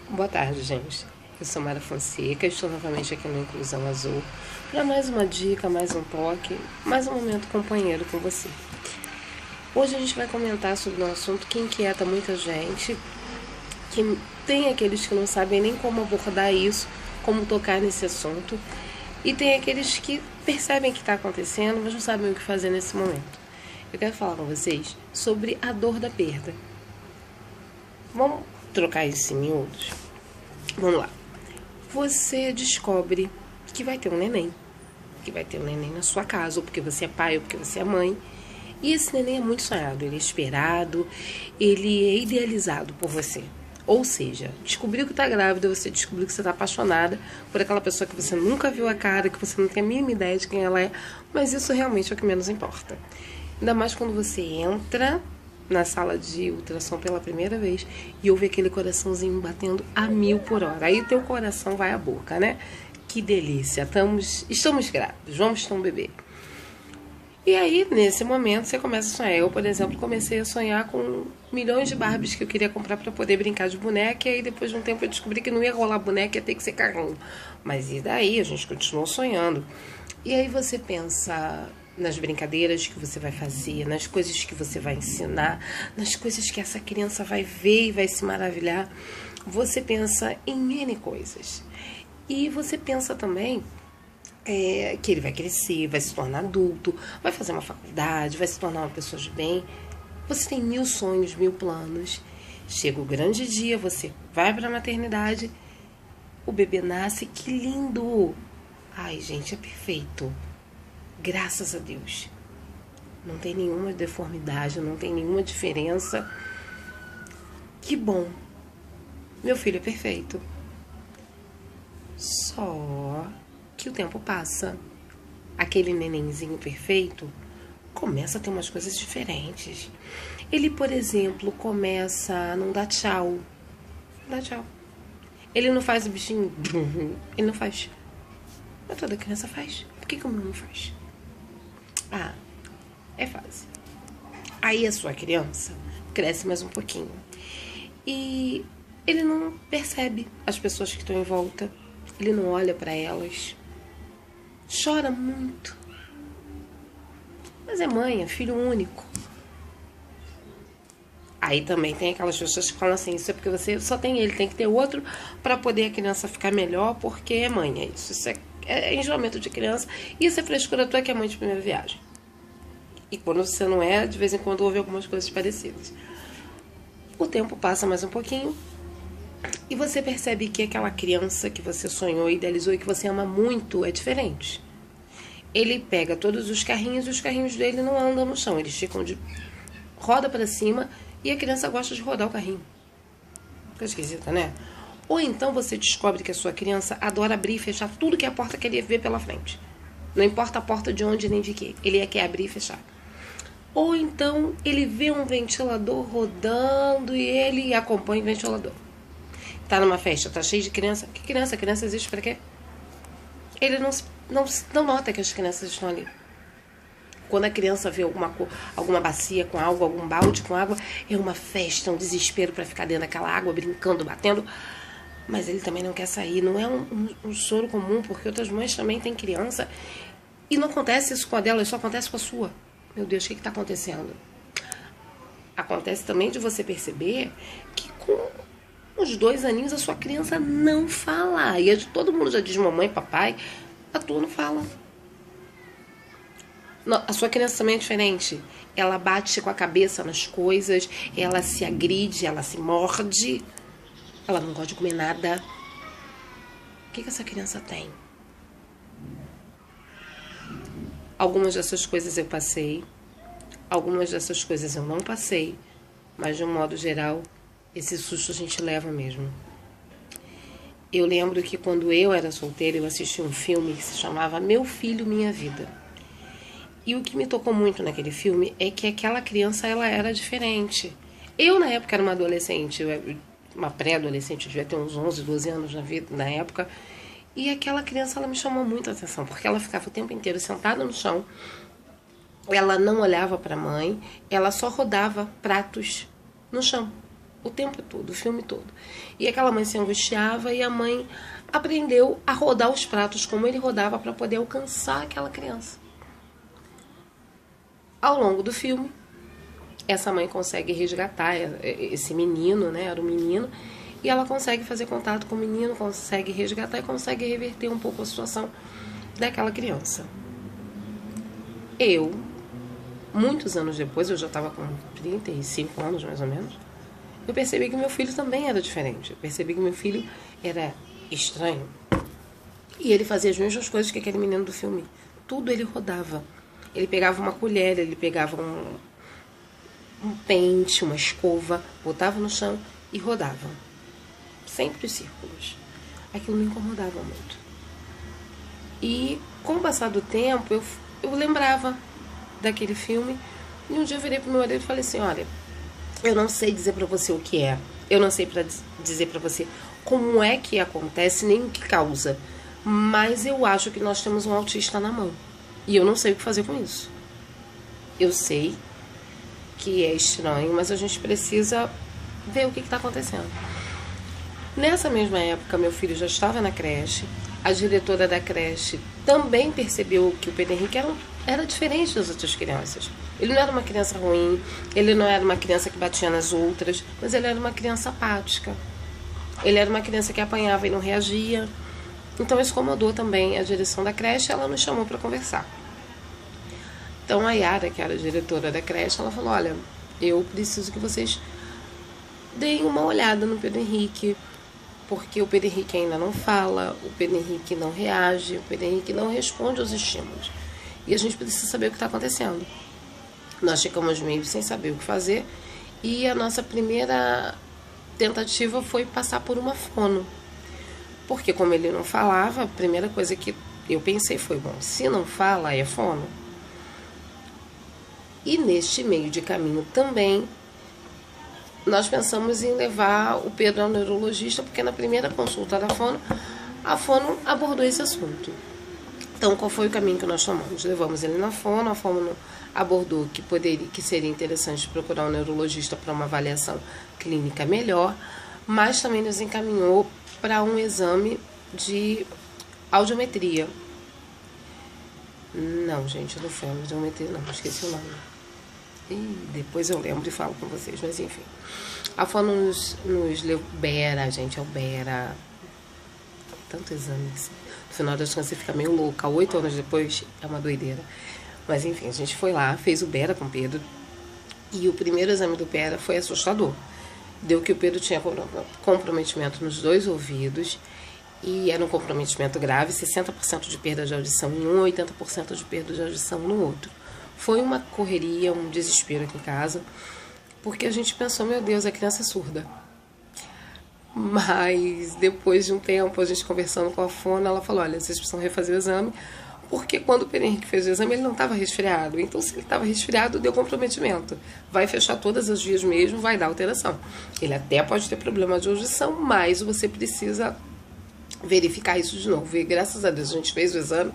Boa tarde, gente. Eu sou Mara Fonseca, estou novamente aqui no Inclusão Azul para mais uma dica, mais um toque, mais um momento companheiro com você. Hoje a gente vai comentar sobre um assunto que inquieta muita gente, que tem aqueles que não sabem nem como abordar isso, como tocar nesse assunto, e tem aqueles que percebem que está acontecendo, mas não sabem o que fazer nesse momento. Eu quero falar com vocês sobre a dor da perda. Vamos trocar isso em miúdos? Vamos lá. Você descobre que vai ter um neném. Que vai ter um neném na sua casa, ou porque você é pai, ou porque você é mãe. E esse neném é muito sonhado, ele é esperado, ele é idealizado por você. Ou seja, descobriu que está grávida, você descobriu que você está apaixonada por aquela pessoa que você nunca viu a cara, que você não tem a mínima ideia de quem ela é, mas isso realmente é o que menos importa. Ainda mais quando você entra na sala de ultrassom pela primeira vez e ouve aquele coraçãozinho batendo a 1000 por hora. Aí teu coração vai à boca, né? Que delícia, estamos grávidos, vamos ter um bebê. E aí, nesse momento, você começa a sonhar. Eu, por exemplo, comecei a sonhar com milhões de Barbies que eu queria comprar para poder brincar de boneca. E aí, depois de um tempo, eu descobri que não ia rolar boneca, ia ter que ser carrinho. Mas e daí? A gente continuou sonhando. E aí você pensa nas brincadeiras que você vai fazer, nas coisas que você vai ensinar, nas coisas que essa criança vai ver e vai se maravilhar. Você pensa em N coisas. E você pensa também que ele vai crescer, vai se tornar adulto, vai fazer uma faculdade, vai se tornar uma pessoa de bem. Você tem 1000 sonhos, 1000 planos. Chega o grande dia, você vai para a maternidade, o bebê nasce, que lindo! Ai, gente, é perfeito. Graças a Deus. Não tem nenhuma deformidade, não tem nenhuma diferença. Que bom. Meu filho é perfeito. Só que o tempo passa. Aquele nenenzinho perfeito começa a ter umas coisas diferentes. Ele, por exemplo, começa a não dar tchau. Não dá tchau. Ele não faz o bichinho. Ele não faz. Mas toda criança faz. Por que o meu não faz? Ah, é fácil. Aí a sua criança cresce mais um pouquinho. E ele não percebe as pessoas que estão em volta. Ele não olha para elas. Chora muito. Mas é mãe, é filho único. Aí também tem aquelas pessoas que falam assim, isso é porque você só tem ele, tem que ter outro para poder a criança ficar melhor, porque é mãe, é isso. Isso é enjoamento de criança. Isso é frescura tua que é mãe de primeira viagem. E quando você não é, de vez em quando ouve algumas coisas parecidas. O tempo passa mais um pouquinho e você percebe que aquela criança que você sonhou, idealizou e que você ama muito é diferente. Ele pega todos os carrinhos e os carrinhos dele não andam no chão. Eles ficam de roda para cima e a criança gosta de rodar o carrinho. Fica esquisita, né? Ou então você descobre que a sua criança adora abrir e fechar tudo que é a porta que ele vê pela frente. Não importa a porta de onde nem de que. Ele quer abrir e fechar. Ou então ele vê um ventilador rodando e ele acompanha o ventilador. Tá numa festa, tá cheio de criança. Que criança? Criança existe pra quê? Ele não nota que as crianças estão ali. Quando a criança vê alguma bacia com água, algum balde com água, é uma festa, um desespero para ficar dentro daquela água, brincando, batendo. Mas ele também não quer sair. Não é um choro comum, porque outras mães também têm criança. E não acontece isso com a dela, só acontece com a sua. Meu Deus, o que está acontecendo? Acontece também de você perceber que com uns 2 aninhos a sua criança não fala. E todo mundo já diz mamãe, papai, a tua não fala. A sua criança também é diferente. Ela bate com a cabeça nas coisas, ela se agride, ela se morde, ela não gosta de comer nada. O que essa criança tem? Algumas dessas coisas eu passei, algumas dessas coisas eu não passei, mas de um modo geral, esse susto a gente leva mesmo. Eu lembro que quando eu era solteira, eu assisti um filme que se chamava Meu Filho, Minha Vida. E o que me tocou muito naquele filme é que aquela criança, ela era diferente. Eu, na época, era uma adolescente, uma pré-adolescente, eu devia ter uns 11, 12 anos na época. E aquela criança, ela me chamou muito a atenção, porque ela ficava o tempo inteiro sentada no chão, ela não olhava para a mãe, ela só rodava pratos no chão. o tempo todo, o filme todo. E aquela mãe se angustiava e a mãe aprendeu a rodar os pratos como ele rodava para poder alcançar aquela criança. Ao longo do filme, essa mãe consegue resgatar esse menino, né? Era um menino, e ela consegue fazer contato com o menino, consegue resgatar e consegue reverter um pouco a situação daquela criança. Eu, muitos anos depois, eu já estava com 35 anos mais ou menos, eu percebi que meu filho também era diferente. Eu percebi que meu filho era estranho. E ele fazia as mesmas coisas que aquele menino do filme. Tudo ele rodava. Ele pegava uma colher, ele pegava um pente, uma escova, botava no chão e rodava. Sempre os círculos. Aquilo me incomodava muito. E com o passar do tempo, eu lembrava daquele filme. E um dia eu virei pro meu marido e falei assim, olha, eu não sei dizer pra você o que é. Eu não sei dizer pra você como é que acontece, nem o que causa. Mas eu acho que nós temos um autista na mão. E eu não sei o que fazer com isso. Eu sei que é estranho, mas a gente precisa ver o que está acontecendo. Nessa mesma época, meu filho já estava na creche. A diretora da creche também percebeu que o Pedro Henrique era diferente das outras crianças. Ele não era uma criança ruim, ele não era uma criança que batia nas outras, mas ele era uma criança apática. Ele era uma criança que apanhava e não reagia. Então isso incomodou também a direção da creche, ela nos chamou para conversar. Então a Yara, que era a diretora da creche, ela falou, olha, eu preciso que vocês deem uma olhada no Pedro Henrique, porque o Pedro Henrique ainda não fala, o Pedro Henrique não reage, o Pedro Henrique não responde aos estímulos. E a gente precisa saber o que está acontecendo. Nós ficamos meio sem saber o que fazer e a nossa primeira tentativa foi passar por uma fono. Porque como ele não falava, a primeira coisa que eu pensei foi, bom, se não fala, é fono. E neste meio de caminho também, nós pensamos em levar o Pedro ao neurologista, porque na primeira consulta da fono, a fono abordou esse assunto. Então, qual foi o caminho que nós tomamos? Levamos ele na fono, a fono abordou que seria interessante procurar um neurologista para uma avaliação clínica melhor, mas também nos encaminhou para um exame de audiometria. Não, gente, não foi audiometria, não, esqueci o nome. E depois eu lembro e falo com vocês, mas enfim. A fono nos levou. Bera, gente, é o Bera. Tanto exame assim. No final das contas você fica meio louca. 8 anos depois é uma doideira. Mas enfim, a gente foi lá, fez o Bera com o Pedro. E o primeiro exame do Bera foi assustador. Deu que o Pedro tinha comprometimento nos 2 ouvidos. E era um comprometimento grave, 60% de perda de audição em um, 80% de perda de audição no outro. Foi uma correria, um desespero aqui em casa, porque a gente pensou, meu Deus, a criança é surda. Mas depois de um tempo, a gente conversando com a fono, ela falou, olha, vocês precisam refazer o exame, porque quando o Pedro Henrique fez o exame, ele não estava resfriado. Então, se ele estava resfriado, deu comprometimento. Vai fechar todas as vias mesmo, vai dar alteração. Ele até pode ter problema de audição, mas você precisa verificar isso de novo. E graças a Deus, a gente fez o exame.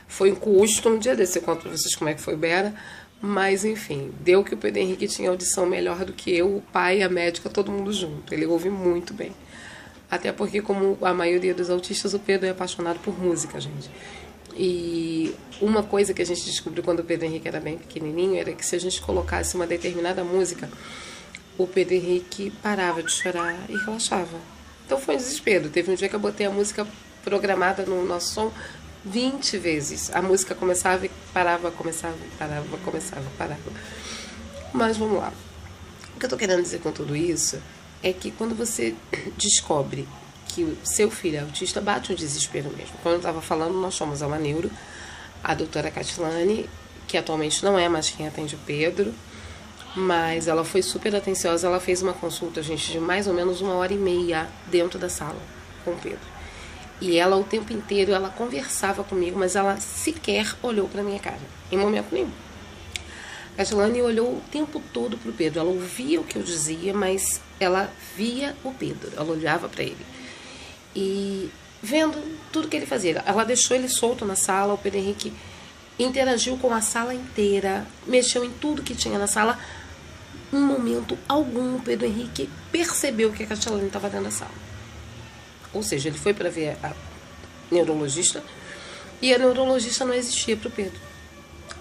Foi um custo, um dia desse eu conto pra vocês como é que foi o Bera, mas enfim, deu que o Pedro Henrique tinha audição melhor do que eu, o pai, a médica, todo mundo junto. Ele ouve muito bem. Até porque, como a maioria dos autistas, o Pedro é apaixonado por música, gente. E uma coisa que a gente descobriu quando o Pedro Henrique era bem pequenininho era que se a gente colocasse uma determinada música, o Pedro Henrique parava de chorar e relaxava. Então foi um desespero. Teve um dia que eu botei a música programada no nosso som 20 vezes. A música começava e parava, começava, parava, começava, parava. Mas vamos lá. O que eu tô querendo dizer com tudo isso é que quando você descobre que o seu filho é autista, bate um desespero mesmo. Quando eu estava falando, nós fomos a uma neuro, a doutora Catilane, que atualmente não é mais quem atende o Pedro, mas ela foi super atenciosa. Ela fez uma consulta, gente, de mais ou menos 1h30 dentro da sala com o Pedro. E ela, o tempo inteiro, ela conversava comigo, mas ela sequer olhou para minha cara, em momento nenhum. A Catilane olhou o tempo todo para o Pedro. Ela ouvia o que eu dizia, mas ela via o Pedro. Ela olhava para ele. E vendo tudo que ele fazia. Ela deixou ele solto na sala. O Pedro Henrique interagiu com a sala inteira, mexeu em tudo que tinha na sala, em momento algum, o Pedro Henrique percebeu que a Castellane estava dentro da sala. Ou seja, ele foi para ver a neurologista e a neurologista não existia para o Pedro.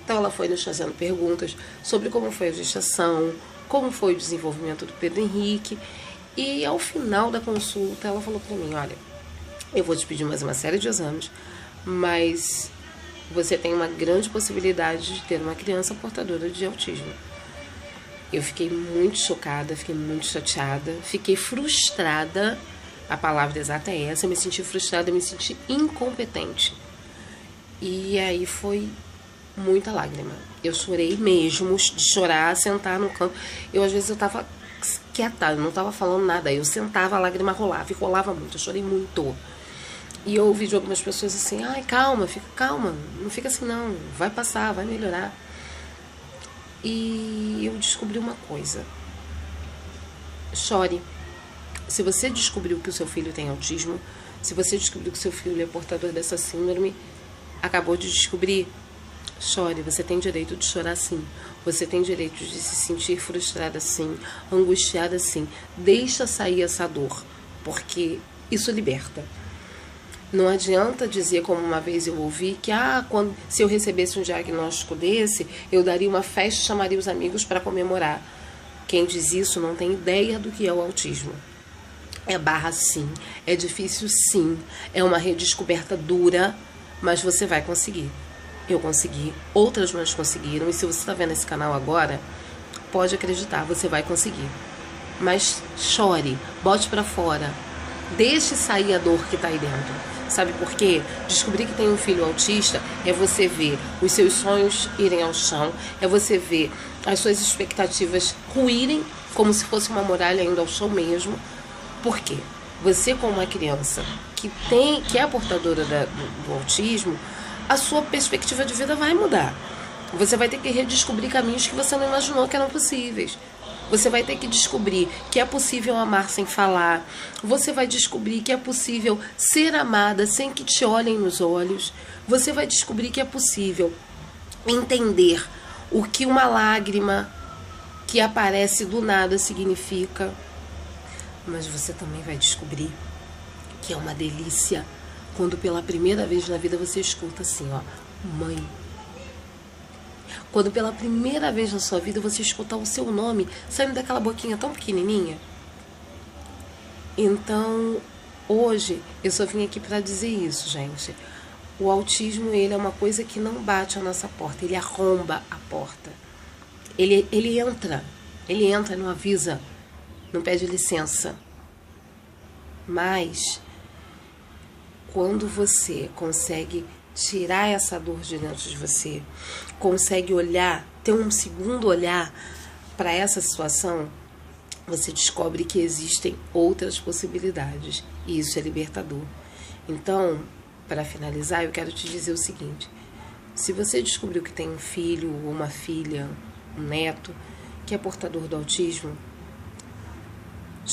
Então ela foi nos fazendo perguntas sobre como foi a gestação, como foi o desenvolvimento do Pedro Henrique, e ao final da consulta ela falou para mim: olha, eu vou te pedir mais uma série de exames, mas você tem uma grande possibilidade de ter uma criança portadora de autismo. Eu fiquei muito chocada, fiquei muito chateada, fiquei frustrada, a palavra exata é essa, eu me senti frustrada, eu me senti incompetente. E aí foi muita lágrima. Eu chorei mesmo, de chorar, sentar no canto. Às vezes eu tava quieta, eu não tava falando nada, eu sentava, a lágrima rolava, e rolava muito, eu chorei muito. E eu ouvi de algumas pessoas assim: ai, calma, fica calma, não fica assim não, vai passar, vai melhorar. E eu descobri uma coisa: chore. Se você descobriu que o seu filho tem autismo, se você descobriu que o seu filho é portador dessa síndrome, acabou de descobrir, chore. Você tem direito de chorar sim. Você tem direito de se sentir frustrada sim, angustiada sim. Deixa sair essa dor, porque isso liberta. Não adianta dizer, como uma vez eu ouvi, que se eu recebesse um diagnóstico desse, eu daria uma festa e chamaria os amigos para comemorar. Quem diz isso não tem ideia do que é o autismo. É barra sim, é difícil sim, é uma redescoberta dura, mas você vai conseguir. Eu consegui, outras mães conseguiram, e se você está vendo esse canal agora, pode acreditar, você vai conseguir. Mas chore, bote para fora, deixe sair a dor que está aí dentro. Sabe por quê? Descobrir que tem um filho autista é você ver os seus sonhos irem ao chão, é você ver as suas expectativas ruírem como se fosse uma muralha indo ao chão mesmo. Por quê? Você, como uma criança que é portadora do autismo, a sua perspectiva de vida vai mudar. Você vai ter que redescobrir caminhos que você não imaginou que eram possíveis. Você vai ter que descobrir que é possível amar sem falar. Você vai descobrir que é possível ser amada sem que te olhem nos olhos. Você vai descobrir que é possível entender o que uma lágrima que aparece do nada significa. Mas você também vai descobrir que é uma delícia quando pela primeira vez na vida você escuta assim, ó, mãe. Quando pela primeira vez na sua vida você escutar o seu nome saindo daquela boquinha tão pequenininha. Então, hoje eu só vim aqui para dizer isso, gente. O autismo, ele é uma coisa que não bate a nossa porta, ele arromba a porta. Ele entra, não avisa, não pede licença. Mas quando você consegue tirar essa dor de dentro de você, consegue olhar, ter um segundo olhar para essa situação, você descobre que existem outras possibilidades, e isso é libertador. Então, para finalizar, eu quero te dizer o seguinte: se você descobriu que tem um filho ou uma filha, um neto, que é portador do autismo,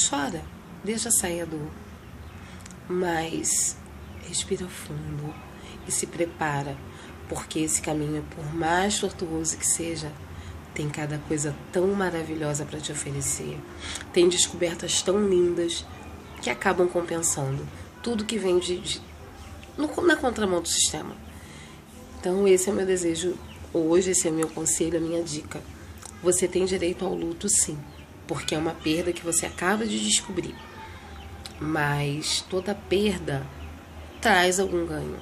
chora, deixa sair a dor, mas respira fundo e se prepara, porque esse caminho, por mais tortuoso que seja, tem cada coisa tão maravilhosa para te oferecer. Tem descobertas tão lindas que acabam compensando tudo que vem na contramão do sistema. Então esse é o meu desejo hoje, esse é o meu conselho, a minha dica. Você tem direito ao luto sim, porque é uma perda que você acaba de descobrir. Mas toda perda traz algum ganho.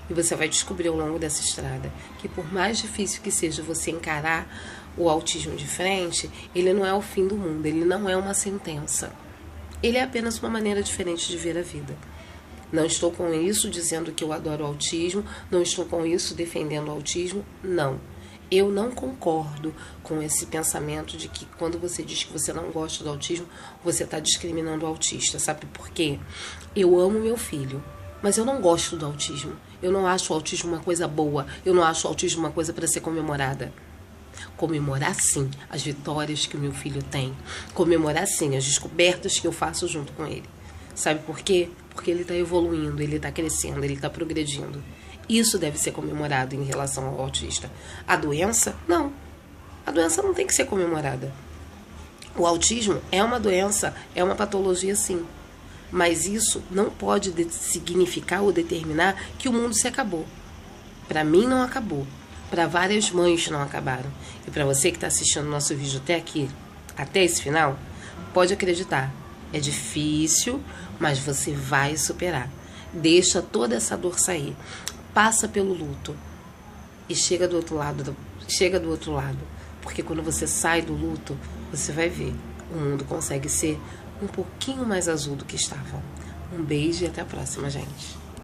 E você vai descobrir ao longo dessa estrada que por mais difícil que seja você encarar o autismo de frente, ele não é o fim do mundo, ele não é uma sentença. Ele é apenas uma maneira diferente de ver a vida. Não estou com isso dizendo que eu adoro o autismo, não estou com isso defendendo o autismo, não. Eu não concordo com esse pensamento de que quando você diz que você não gosta do autismo, você está discriminando o autista. Sabe por quê? Eu amo meu filho, mas eu não gosto do autismo. Eu não acho o autismo uma coisa boa. Eu não acho o autismo uma coisa para ser comemorada. Comemorar sim as vitórias que o meu filho tem. Comemorar sim as descobertas que eu faço junto com ele. Sabe por quê? Porque ele está evoluindo, ele está crescendo, ele está progredindo. Isso deve ser comemorado em relação ao autista. A doença, não. A doença não tem que ser comemorada. O autismo é uma doença, é uma patologia sim. Mas isso não pode significar ou determinar que o mundo se acabou. Para mim não acabou. Para várias mães não acabaram. E para você que está assistindo o nosso vídeo até aqui, até esse final, pode acreditar. É difícil, mas você vai superar. Deixa toda essa dor sair. Passa pelo luto. E chega do outro lado. Porque quando você sai do luto, você vai ver. O mundo consegue ser um pouquinho mais azul do que estava. Um beijo e até a próxima, gente.